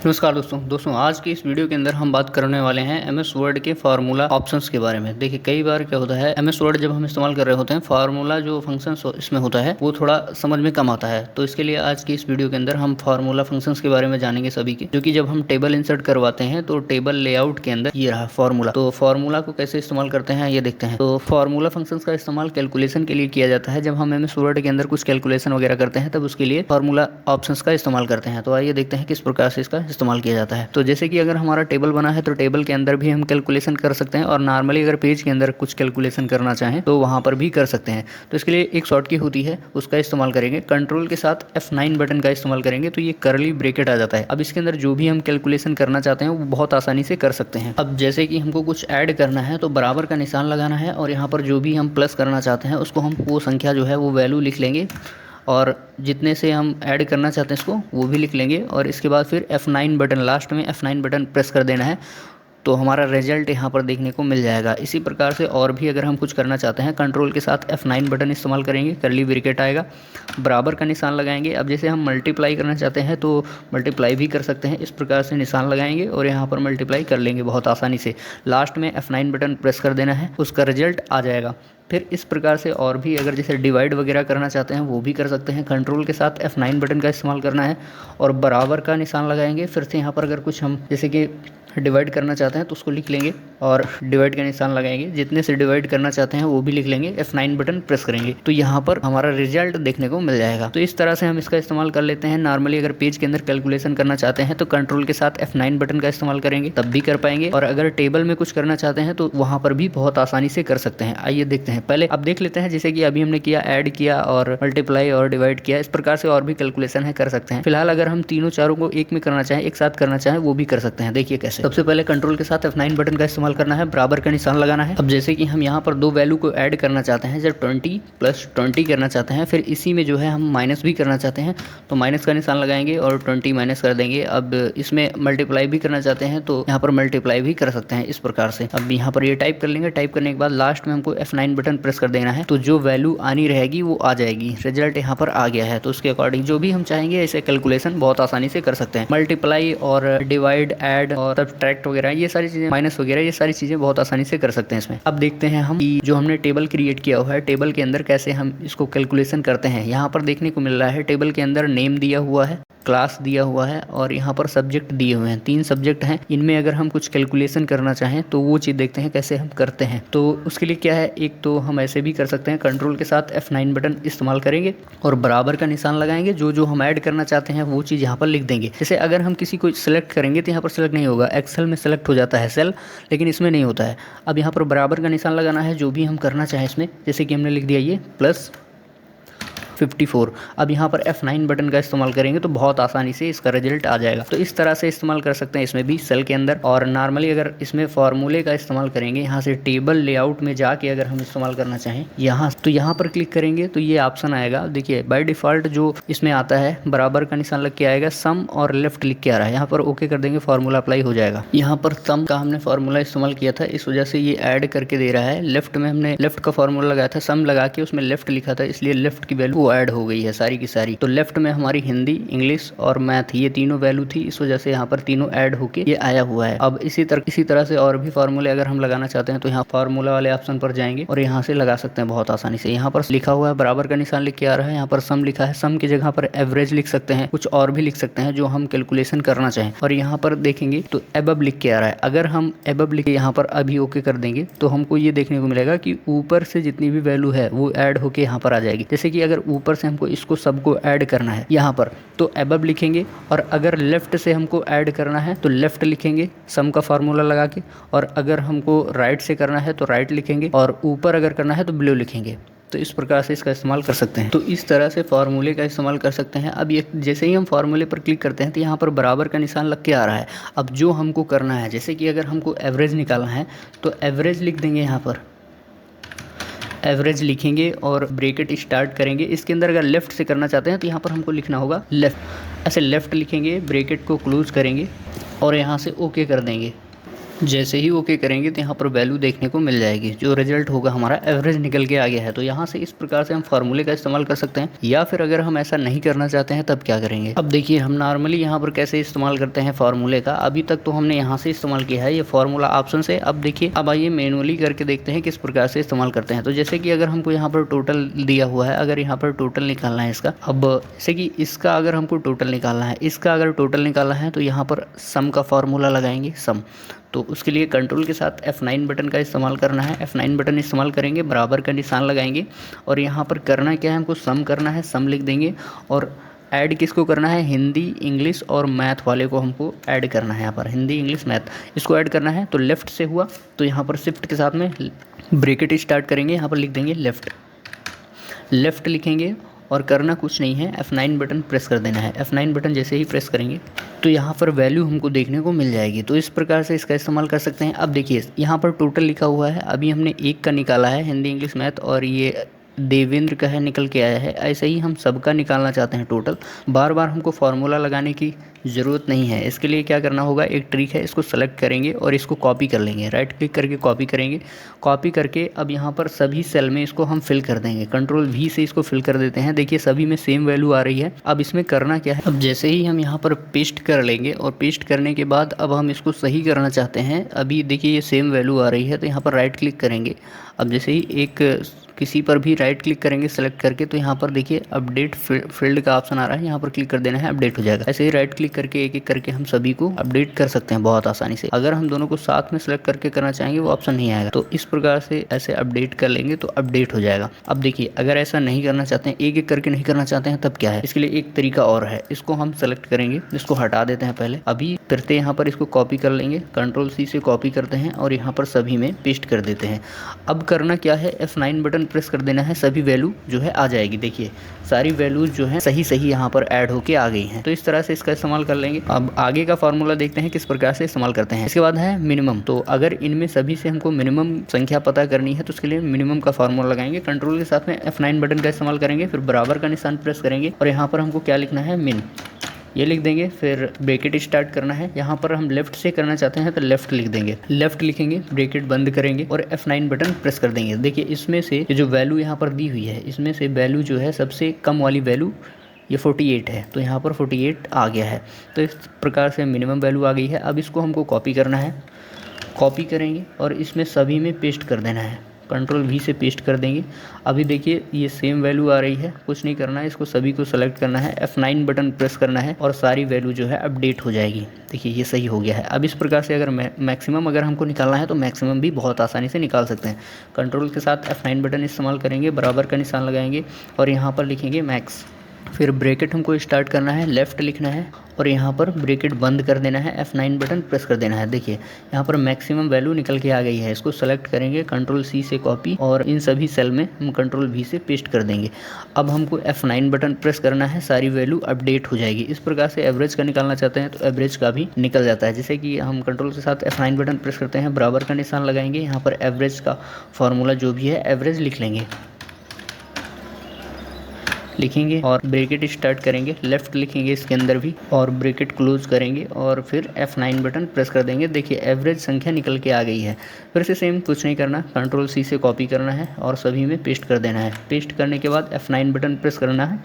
नमस्कार दोस्तों आज की इस वीडियो के अंदर हम बात करने वाले हैं एमएस वर्ड के फार्मूला ऑप्शंस के बारे में। देखिए कई बार क्या होता है, एमएस वर्ड जब हम इस्तेमाल कर रहे होते हैं फार्मूला जो फंक्शंस इसमें होता है वो थोड़ा समझ में कम आता है। तो इसके लिए आज की इस वीडियो के अंदर हम फार्मूला फंक्शंस के बारे में जानेंगे सभी के, जो कि जब हम टेबल इंसर्ट करवाते हैं तो टेबल लेआउट के अंदर ये रहा फार्मूला। तो फार्मूला को कैसे इस्तेमाल करते हैं ये देखते हैं। तो फार्मूला फंक्शंस का इस्तेमाल कैलकुलेशन के लिए किया जाता है। जब हम एमएस वर्ड के अंदर कुछ कैलकुलेशन वगैरह करते हैं तब उसके लिए फार्मूला ऑप्शंस का इस्तेमाल करते हैं। तो आइए देखते हैं किस प्रकार से इसका इस्तेमाल किया जाता है। तो जैसे कि अगर हमारा टेबल बना है तो टेबल के अंदर भी हम कैलकुलेशन कर सकते हैं, और नॉर्मली अगर पेज के अंदर कुछ कैलकुलेशन करना चाहें तो वहां पर भी कर सकते हैं। तो इसके लिए एक शॉर्ट की होती है, उसका इस्तेमाल करेंगे। कंट्रोल के साथ F9 बटन का इस्तेमाल करेंगे तो ये करली ब्रेकेट आ जाता है। अब इसके अंदर जो भी हम कैलकुलेशन करना चाहते हैं वो बहुत आसानी से कर सकते हैं। अब जैसे कि हमको कुछ ऐड करना है तो बराबर का निशान लगाना है, और यहाँ पर जो भी हम प्लस करना चाहते हैं उसको हम वो संख्या जो है वो वैल्यू लिख लेंगे, और जितने से हम ऐड करना चाहते हैं इसको वो भी लिख लेंगे। और इसके बाद फिर F9 बटन, लास्ट में F9 बटन प्रेस कर देना है तो हमारा रिजल्ट यहाँ पर देखने को मिल जाएगा। इसी प्रकार से और भी अगर हम कुछ करना चाहते हैं कंट्रोल के साथ F9 बटन इस्तेमाल करेंगे, करली ब्रैकेट आएगा, बराबर का निशान लगाएंगे। अब जैसे हम मल्टीप्लाई करना चाहते हैं तो मल्टीप्लाई भी कर सकते हैं। इस प्रकार से निशान लगाएंगे और यहाँ पर मल्टीप्लाई कर लेंगे बहुत आसानी से। लास्ट में F9 बटन प्रेस कर देना है, उसका रिजल्ट आ जाएगा। फिर इस प्रकार से और भी अगर जैसे डिवाइड वगैरह करना चाहते हैं वो भी कर सकते हैं। कंट्रोल के साथ F9 बटन का इस्तेमाल करना है और बराबर का निशान लगाएंगे। फिर से यहाँ पर अगर कुछ हम जैसे कि डिवाइड करना चाहते हैं तो उसको लिख लेंगे और डिवाइड का निशान लगाएंगे। जितने से डिवाइड करना चाहते हैं वो भी लिख लेंगे, F9 बटन प्रेस करेंगे तो यहाँ पर हमारा रिजल्ट देखने को मिल जाएगा। तो इस तरह से हम इसका इस्तेमाल कर लेते हैं। नॉर्मली अगर पेज के अंदर कैलकुलेशन करना चाहते हैं तो कंट्रोल के साथ F9 बटन का इस्तेमाल करेंगे तब भी कर पाएंगे, और अगर टेबल में कुछ करना चाहते हैं तो वहाँ पर भी बहुत आसानी से कर सकते हैं। आइए देखते हैं। पहले अब देख लेते हैं, जैसे कि अभी हमने किया, ऐड किया और मल्टीप्लाई और डिवाइड किया। इस प्रकार से और भी कैलकुलेशन है कर सकते हैं। फिलहाल अगर हम तीनों चारों को एक में करना चाहें, एक साथ करना चाहें, वो भी कर सकते हैं। देखिए कैसे। सबसे पहले कंट्रोल के साथ F9 बटन का इस्तेमाल करना है, बराबर का निशान लगाना है। अब जैसे कि हम यहाँ पर दो वैल्यू को ऐड करना चाहते हैं, जब 20 + 20 करना चाहते हैं, फिर इसी में जो है हम माइनस भी करना चाहते हैं तो माइनस का निशान लगाएंगे और 20 माइनस कर देंगे। अब इसमें मल्टीप्लाई भी करना चाहते हैं तो यहाँ पर मल्टीप्लाई भी कर सकते हैं इस प्रकार से। अब यहाँ पर ये टाइप कर लेंगे। टाइप करने के बाद लास्ट में हमको F9 बटन प्रेस कर देना है तो जो वैल्यू आनी रहेगी वो आ जाएगी। रिजल्ट यहाँ पर आ गया है तो उसके अकॉर्डिंग जो भी हम चाहेंगे ऐसे कैलकुलेशन बहुत आसानी से कर सकते हैं। मल्टीप्लाई और डिवाइड, ऐड और सब्ट्रैक्ट वगैरह ये सारी चीजें, माइनस वगैरह ये सारी चीजें बहुत आसानी से कर सकते हैं इसमें। अब देखते हैं हम कि जो हमने टेबल क्रिएट किया हुआ है टेबल के अंदर कैसे हम इसको कैलकुलेशन करते हैं। यहाँ पर देखने को मिल रहा है टेबल के अंदर नेम दिया हुआ है, क्लास दिया हुआ है और यहाँ पर सब्जेक्ट दिए हुए हैं। 3 सब्जेक्ट हैं। इनमें अगर हम कुछ कैलकुलेशन करना चाहें तो वो चीज़ देखते हैं कैसे हम करते हैं। तो उसके लिए क्या है, एक तो हम ऐसे भी कर सकते हैं, कंट्रोल के साथ F9 बटन इस्तेमाल करेंगे और बराबर का निशान लगाएंगे। जो जो हम ऐड करना चाहते हैं वो चीज़ यहाँ पर लिख देंगे। जैसे अगर हम किसी को सिलेक्ट करेंगे तो यहाँ पर सिलेक्ट नहीं होगा, एक्सेल में सिलेक्ट हो जाता है सेल, लेकिन इसमें नहीं होता है। अब यहाँ पर बराबर का निशान लगाना है जो भी हम करना चाहें इसमें। जैसे कि हमने लिख दिया ये +54। अब यहाँ पर F9 बटन का इस्तेमाल करेंगे तो बहुत आसानी से इसका रिजल्ट आ जाएगा। तो इस तरह से इस्तेमाल कर सकते हैं इसमें भी सेल के अंदर। और नॉर्मली अगर इसमें फार्मूले का इस्तेमाल करेंगे, यहाँ से टेबल लेआउट में जाके अगर हम इस्तेमाल करना चाहें यहाँ पर क्लिक करेंगे तो ये ऑप्शन आएगा। देखिए बाय डिफॉल्ट जो इसमें आता है बराबर का निशान लग के आएगा, सम और लेफ्ट लिख के आ रहा है। यहाँ पर ओके कर देंगे, फार्मूला अप्लाई हो जाएगा। यहाँ पर सम का हमने फार्मूला इस्तेमाल किया था, इस वजह से ये ऐड करके दे रहा है। लेफ्ट में हमने लेफ्ट का फार्मूला लगाया था, सम लगा के उसमें लेफ्ट लिखा था, इसलिए लेफ्ट की वैल्यू ऐड हो गई है सारी की सारी। तो लेफ्ट में हमारी हिंदी, इंग्लिश और मैथ ये तीनों वैल्यू थी, इस वजह से यहाँ पर तीनों ऐड होके ये आया हुआ है। अब इसी तरह से और भी फार्मूले अगर हम लगाना चाहते हैं तो यहाँ फार्मूला वाले ऑप्शन पर जाएंगे और यहाँ से लगा सकते हैं बहुत आसानी से। यहाँ पर लिखा हुआ है, बराबर का निशान लिख के आ रहा है, यहाँ पर सम लिखा है, सम की जगह पर एवरेज लिख सकते हैं, कुछ और भी लिख सकते हैं जो हम कैलकुलेशन करना चाहें। और यहाँ पर देखेंगे तो एबव लिख के आ रहा है। अगर हम एबव लिख के यहाँ पर अभी ओके कर देंगे तो हमको ये देखने को मिलेगा कि ऊपर से जितनी भी वैल्यू है वो ऐड होके यहाँ पर आ जाएगी। जैसे कि अगर ऊपर से हमको इसको सबको ऐड करना है यहाँ पर तो एबव लिखेंगे, और अगर लेफ्ट से हमको ऐड करना है तो लेफ्ट लिखेंगे सम का फार्मूला लगा के, और अगर हमको राइट से करना है तो राइट लिखेंगे, और ऊपर अगर करना है तो ब्लू लिखेंगे। तो इस प्रकार से इसका इस्तेमाल कर सकते हैं। तो इस तरह से फार्मूले का इस्तेमाल कर सकते हैं। अब ये जैसे ही हम फार्मूले पर क्लिक करते हैं तो यहाँ पर बराबर का निशान लग के आ रहा है। अब जो हमको करना है, जैसे कि अगर हमको एवरेज निकालना है तो एवरेज लिख देंगे, यहाँ पर एवरेज लिखेंगे और ब्रैकेट स्टार्ट करेंगे। इसके अंदर अगर लेफ्ट से करना चाहते हैं तो यहाँ पर हमको लिखना होगा लेफ्ट। ऐसे लेफ्ट लिखेंगे, ब्रैकेट को क्लोज करेंगे और यहाँ से ओके कर देंगे। जैसे ही ओके करेंगे तो यहाँ पर वैल्यू देखने को मिल जाएगी, जो रिजल्ट होगा हमारा एवरेज निकल के आ गया है। तो यहाँ से इस प्रकार से हम फार्मूले का इस्तेमाल कर सकते हैं, या फिर अगर हम ऐसा नहीं करना चाहते हैं तब क्या करेंगे। अब देखिए हम नॉर्मली यहाँ पर कैसे इस्तेमाल करते हैं फार्मूले का, अभी तक तो हमने यहाँ से इस्तेमाल किया है, ये फार्मूला ऑप्शन से। अब देखिए अब आइए मैनुअली करके देखते हैं किस प्रकार से इस्तेमाल करते हैं। तो जैसे कि अगर हमको यहाँ पर टोटल दिया हुआ है, अगर यहाँ पर टोटल निकालना है इसका, अब जैसे कि इसका अगर हमको टोटल निकालना है, इसका अगर टोटल निकालना है तो यहाँ पर सम का फार्मूला लगाएंगे, सम। तो उसके लिए कंट्रोल के साथ F9 बटन का इस्तेमाल करना है, F9 बटन इस्तेमाल करेंगे, बराबर का निशान लगाएंगे और यहाँ पर करना क्या है, हमको सम करना है, सम लिख देंगे। और ऐड किसको करना है, हिंदी इंग्लिश और मैथ वाले को हमको ऐड करना है। यहाँ पर हिंदी इंग्लिश मैथ इसको ऐड करना है। तो लेफ़्ट से हुआ तो यहाँ पर शिफ्ट के साथ में ब्रैकेट स्टार्ट करेंगे, यहाँ पर लिख देंगे लेफ़्ट, लेफ़्ट लिखेंगे और करना कुछ नहीं है, F9 बटन प्रेस कर देना है। F9 बटन जैसे ही प्रेस करेंगे तो यहाँ पर वैल्यू हमको देखने को मिल जाएगी। तो इस प्रकार से इसका इस्तेमाल कर सकते हैं। अब देखिए यहाँ पर टोटल लिखा हुआ है, अभी हमने एक का निकाला है हिंदी इंग्लिश मैथ, और ये देवेंद्र का है निकल के आया है। ऐसे ही हम सबका निकालना चाहते हैं टोटल। बार बार हमको फार्मूला लगाने की ज़रूरत नहीं है। इसके लिए क्या करना होगा, एक ट्रिक है, इसको सेलेक्ट करेंगे और इसको कॉपी कर लेंगे, राइट क्लिक करके कॉपी करेंगे। कॉपी करके अब यहाँ पर सभी सेल में इसको हम फिल कर देंगे, कंट्रोल V से इसको फिल कर देते हैं। देखिए सभी में सेम वैल्यू आ रही है। अब इसमें करना क्या है, अब जैसे ही हम यहाँ पर पेस्ट कर लेंगे और पेस्ट करने के बाद अब हम इसको सही करना चाहते हैं। अभी देखिए ये सेम वैल्यू आ रही है, तो यहाँ पर राइट क्लिक करेंगे। अब जैसे ही एक किसी पर भी राइट क्लिक करेंगे सेलेक्ट करके, तो यहाँ पर देखिए अपडेट फील्ड का ऑप्शन आ रहा है, यहाँ पर क्लिक कर देना है, अपडेट हो जाएगा। ऐसे ही राइट क्लिक करके एक एक करके हम सभी को अपडेट कर सकते हैं बहुत आसानी से। अगर हम दोनों को साथ में सेलेक्ट करके करना चाहेंगे वो ऑप्शन नहीं आएगा। तो इस प्रकार से ऐसे अपडेट कर लेंगे तो अपडेट हो जाएगा। अब देखिए अगर ऐसा नहीं करना चाहते हैं, एक एक करके नहीं करना चाहते हैं, तब क्या है, इसके लिए एक तरीका और है। इसको हम सेलेक्ट करेंगे, इसको हटा देते हैं पहले, अभी फिरते यहाँ पर इसको कॉपी कर लेंगे, कंट्रोल C से कॉपी करते हैं और यहाँ पर सभी में पेस्ट कर देते हैं। अब करना क्या है, F9 बटन प्रेस कर देना है, सभी वैल्यू जो है आ जाएगी। देखिए सारी वैल्यूज जो है सही सही यहाँ पर ऐड होके आ गई हैं। तो इस तरह से इसका इस्तेमाल कर लेंगे। अब आगे का फार्मूला देखते हैं किस प्रकार से इस्तेमाल करते हैं। इसके बाद है मिनिमम। तो अगर इनमें सभी से हमको मिनिमम संख्या पता करनी है तो उसके लिए मिनिमम का फार्मूला लगाएंगे, कंट्रोल के साथ में F9 बटन का इस्तेमाल करेंगे, फिर बराबर का निशान प्रेस करेंगे और यहाँ पर हमको क्या लिखना है, मिन, ये लिख देंगे। फिर ब्रैकेट स्टार्ट करना है, यहाँ पर हम लेफ्ट से करना चाहते हैं तो लेफ्ट लिख देंगे, लेफ्ट लिखेंगे, ब्रैकेट बंद करेंगे और F9 बटन प्रेस कर देंगे। देखिए इसमें से जो वैल्यू यहाँ पर दी हुई है, इसमें से वैल्यू जो है सबसे कम वाली वैल्यू ये 48 है, तो यहाँ पर 48 आ गया है। तो इस प्रकार से मिनिमम वैल्यू आ गई है। अब इसको हमको कॉपी करना है, कॉपी करेंगे और इसमें सभी में पेस्ट कर देना है, कंट्रोल V से पेस्ट कर देंगे। अभी देखिए ये सेम वैल्यू आ रही है, कुछ नहीं करना है, इसको सभी को सेलेक्ट करना है, F9 बटन प्रेस करना है और सारी वैल्यू जो है अपडेट हो जाएगी। देखिए ये सही हो गया है। अब इस प्रकार से अगर मैक्सिमम अगर हमको निकालना है तो मैक्सिमम भी बहुत आसानी से निकाल सकते हैं। कंट्रोल के साथ F9 बटन इस्तेमाल करेंगे, बराबर का निशान लगाएंगे और यहाँ पर लिखेंगे मैक्स। फिर ब्रैकेट हमको स्टार्ट करना है, लेफ़्ट लिखना है और यहाँ पर ब्रैकेट बंद कर देना है, F9 बटन प्रेस कर देना है। देखिए यहाँ पर मैक्सिमम वैल्यू निकल के आ गई है। इसको सेलेक्ट करेंगे, कंट्रोल C से कॉपी और इन सभी सेल में हम कंट्रोल V से पेस्ट कर देंगे। अब हमको F9 बटन प्रेस करना है, सारी वैल्यू अपडेट हो जाएगी। इस प्रकार से एवरेज का निकालना चाहते हैं तो एवरेज का भी निकल जाता है। जैसे कि हम कंट्रोल के साथ F9 बटन प्रेस करते हैं, बराबर का निशान लगाएंगे, यहाँ पर एवरेज का फॉर्मूला जो भी है एवरेज लिख लेंगे, लिखेंगे और ब्रैकेट स्टार्ट करेंगे, लेफ़्ट लिखेंगे इसके अंदर भी और ब्रैकेट क्लोज करेंगे और फिर F9 बटन प्रेस कर देंगे। देखिए एवरेज संख्या निकल के आ गई है। फिर से सेम कुछ नहीं करना, कंट्रोल C से कॉपी करना है और सभी में पेस्ट कर देना है। पेस्ट करने के बाद F9 बटन प्रेस करना है,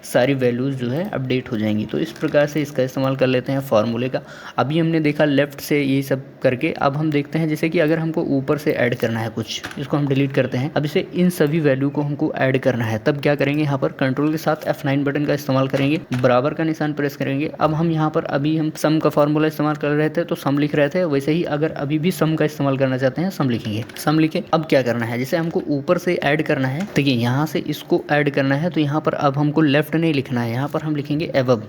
सारी वैल्यूज़ जो है अपडेट हो जाएंगी। तो इस प्रकार से इसका इस्तेमाल कर लेते हैं फार्मूले का। अभी हमने देखा लेफ़्ट से ये सब करके, अब हम देखते हैं जैसे कि अगर हमको ऊपर से ऐड करना है कुछ, इसको हम डिलीट करते हैं। अब इसे इन सभी वैल्यू को हमको ऐड करना है, तब क्या करेंगे, यहाँ पर कंट्रोल के साथ F9 बटन का इस्तेमाल करेंगे, बराबर का निशान प्रेस करेंगे। अब हम यहाँ पर अभी हम सम का फार्मूला इस्तेमाल कर रहे थे तो सम लिख रहे थे, वैसे ही अगर अभी भी सम का इस्तेमाल करना चाहते हैं सम लिखेंगे, सम लिखे। अब क्या करना है, जैसे हमको ऊपर से ऐड करना है, देखिए यहाँ से इसको ऐड करना है तो यहाँ पर अब हमको लेफ्ट नहीं लिखना है, यहाँ पर हम लिखेंगे एबव,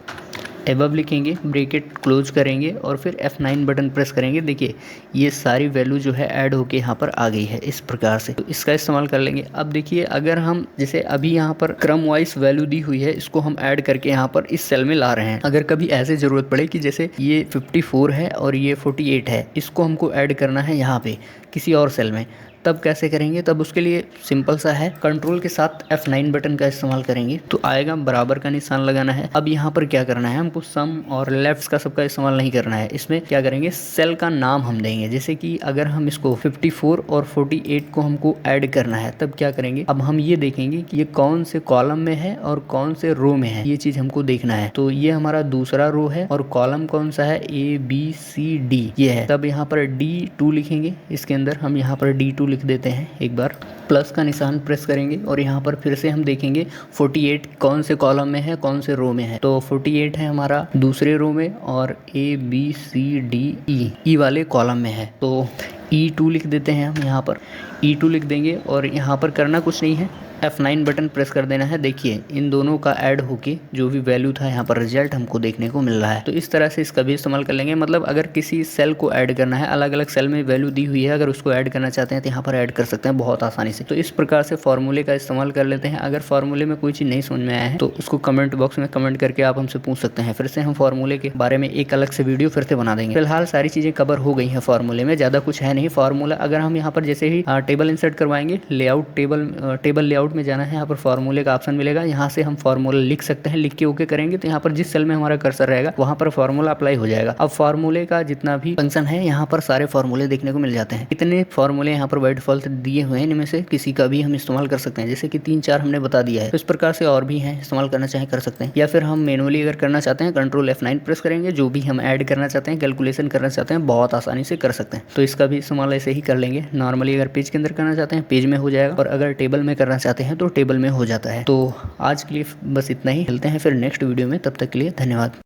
एबव लिखेंगे, ब्रैकेट क्लोज करेंगे और फिर F9 बटन प्रेस करेंगे। देखिए ये सारी वैल्यू जो है ऐड होके यहाँ पर आ गई है इस प्रकार से, तो इसका इस्तेमाल कर लेंगे। अब देखिए अगर हम जैसे अभी यहाँ पर क्रम वाइज वैल्यू दी हुई है, इसको हम ऐड करके यहाँ पर इस सेल में ला रहे हैं। अगर कभी ऐसे ज़रूरत पड़े कि जैसे ये 54 है और ये 48 है, इसको हमको ऐड करना है यहाँ पे किसी और सेल में, तब कैसे करेंगे, तब उसके लिए सिंपल सा है, कंट्रोल के साथ F9 बटन का इस्तेमाल करेंगे तो आएगा, बराबर का निशान लगाना है। अब यहाँ पर क्या करना है, हमको सम और लेफ्ट का सबका इस्तेमाल नहीं करना है। इसमें क्या करेंगे, सेल का नाम हम देंगे। जैसे कि अगर हम इसको 54 और 48 को हमको ऐड करना है, तब क्या करेंगे, अब हम ये देखेंगे कि ये कौन से कॉलम में है और कौन से रो में है, ये चीज हमको देखना है। तो ये हमारा दूसरा रो है और कॉलम कौन सा है, ABCD ये है। तब यहाँ पर D2 लिखेंगे, इसके अंदर हम यहाँ पर D2 लिख देते हैं। एक बार प्लस का निशान प्रेस करेंगे और यहाँ पर फिर से हम देखेंगे 48 कौन से कॉलम में है, कौन से रो में है। तो 48 है हमारा दूसरे रो में और ABCDE वाले कॉलम में है। तो E2 लिख देते हैं हम यहाँ पर, E2 लिख देंगे और यहाँ पर करना कुछ नहीं है, F9 बटन प्रेस कर देना है। देखिए इन दोनों का ऐड होके जो भी वैल्यू था यहाँ पर रिजल्ट हमको देखने को मिल रहा है। तो इस तरह से इसका भी इस्तेमाल कर लेंगे। मतलब अगर किसी सेल को ऐड करना है, अलग अलग सेल में वैल्यू दी हुई है, अगर उसको ऐड करना चाहते हैं तो यहाँ पर ऐड कर सकते हैं बहुत आसानी से। तो इस प्रकार से फॉर्मूले का इस्तेमाल कर लेते हैं। अगर फॉर्मूले में कोई चीज़ नहीं समझ में आया है तो उसको कमेंट बॉक्स में कमेंट करके आप हमसे पूछ सकते हैं। फिर से हम फॉर्मूले के बारे में एक अलग से वीडियो फिर से बना देंगे। फिलहाल सारी चीज़ें कवर हो गई हैं फॉर्मूले में, ज़्यादा कुछ है नहीं। फॉर्मूला अगर हम यहाँ पर जैसे ही टेबल इंसर्ट करवाएंगे, लेआउट टेबल लेआउट में जाना है, यहाँ पर फॉर्मूले का ऑप्शन मिलेगा, यहाँ से हम फॉर्मूला लिख सकते हैं। लिख के ओके करेंगे तो यहाँ पर जिस सेल में हमारा कर्सर रहेगा वहाँ पर फॉर्मूला अप्लाई हो जाएगा। अब फॉर्मूले का जितना भी फंक्शन है यहाँ पर सारे फॉर्मूले देखने को मिल जाते हैं। इतने फॉर्मूले यहाँ पर बाय डिफॉल्ट दिए हुए हैं, इनमें से किसी का भी हम इस्तेमाल कर सकते हैं। जैसे कि 3-4 हमने बता दिया है, तो इस प्रकार से और भी हैं, इस्तेमाल करना चाहे कर सकते हैं। या फिर हम मैनुअली अगर करना चाहते हैं, कंट्रोल F9 प्रेस करेंगे, जो भी हम ऐड करना चाहते हैं, कैलकुलेशन करना चाहते हैं, बहुत आसानी से कर सकते हैं। तो इसका भी इस्तेमाल ऐसे ही कर लेंगे। नॉर्मली अगर पेज के अंदर करना चाहते हैं पेज में हो जाएगा, और अगर टेबल में करना चाहते हैं तो टेबल में हो जाता है। तो आज के लिए बस इतना ही, मिलते हैं फिर नेक्स्ट वीडियो में, तब तक के लिए धन्यवाद।